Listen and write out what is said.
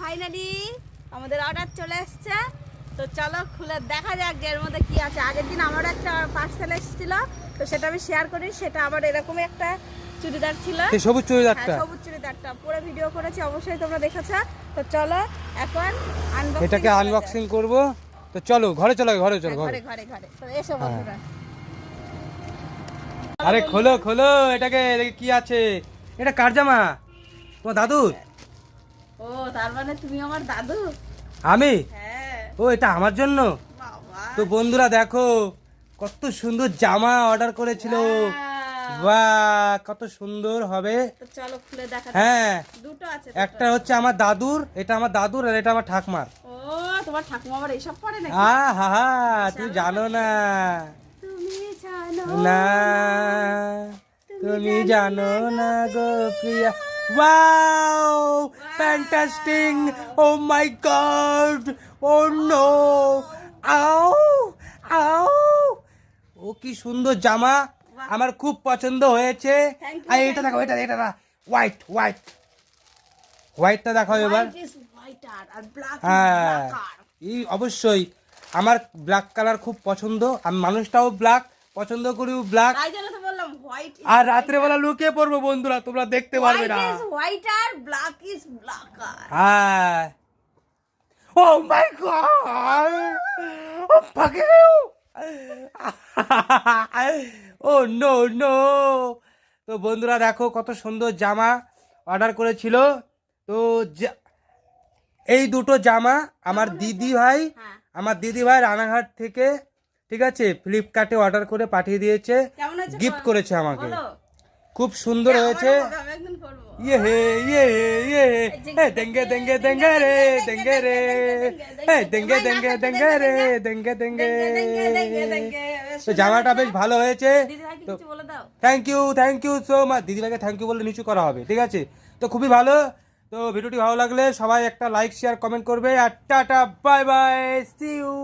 Finally আমাদের order চলে এসছে। তো চলো খুলে দেখা যাক যে এর মধ্যে কি আছে। আগের দিন আমার একটা পার্সেল এসেছিল, তো সেটা আমি শেয়ার করি। সেটা আবার এরকমই একটা চুড়িদার ছিল, সবুজ চুড়িদারটা। সবুজ চুড়িদারটা পুরো ভিডিও করেছি, অবশ্যই তোমরা দেখেছো। তো চলো এখন এটাকে আনবক্সিং করব। তো চলো ঘরে চলো, ঘরে চলো, ঘরে ঘরে ঘরে। তো এসো বন্ধুরা। আরে খোলো খোলো এটাকে, কি আছে? এটা কার জামা? তোমার দাদুর? ও তার মানে তুমি আমার দাদু? আমি? হ্যাঁ। ও এটা আমার জন্য? বাবা তো বন্ধুরা দেখো কত সুন্দর জামা অর্ডার করেছিল। বাহ কত সুন্দর হবে। তো চলো খুলে দেখা। হ্যাঁ দুটো আছে, একটা হচ্ছে আমার দাদুর, এটা আমার দাদুর, আর এটা আমার ঠাকুমার। ও তোমার ঠাকুমা আবার এইসব পরে নাকি? হা তুমি জানো না। তুমি জানো না তুমি জানো না গো প্রিয়া। Wow fantastic, O my god, O no, আও আও। ও কি সুন্দর জামা, আমার খুব পছন্দ হয়েছে। আর এটা দেখো, এটা এটা না, হোয়াইট হোয়াইট হোয়াইটটা দেখো এবার। হ্যাঁ এই অবশ্যই আমার ব্ল্যাক কালার খুব পছন্দ, আমি মানুষটাও ব্ল্যাক পছন্দ করি, ব্ল্যাক। তাই জন্য তো বললাম হোয়াইট। আর রাত্রে বেলা লুকিয়ে পড়বো বন্ধুরা, তোমরা দেখতে পারবে না। হোয়াইট আর ব্ল্যাক ইজ ব্ল্যাক। হ্যাঁ ও মাই গড, ও পাকে গেল। Oh no no. তো বন্ধুরা দেখো কত সুন্দর জামা অর্ডার করেছিল। তো এই দুটো জামা আমার দিদি ভাই, আমার দিদি ভাই রানাঘাট থেকে, ঠিক আছে, ফ্লিপকার্টে অর্ডার করে পাঠিয়ে দিয়েছে, গিফট করেছে আমাকে। খুব সুন্দর হয়েছে। ইয়ে হে ইয়ে ইয়ে হে দেঙ্গে দেঙ্গে দেঙ্গে রে দেঙ্গে রে, হে দেঙ্গে দেঙ্গে দেঙ্গে রে দেঙ্গে দেঙ্গে। তো জামাটা বেশ ভালো হয়েছে। তো থ্যাংক ইউ সো মাচ। দিদিভাইকে থ্যাংক ইউ বলে নিচু করা হবে, ঠিক আছে? তো খুবই ভালো। তো ভিডিওটি ভালো লাগলে সবাই একটা লাইক শেয়ার কমেন্ট করবে। আর tata bye bye, see you.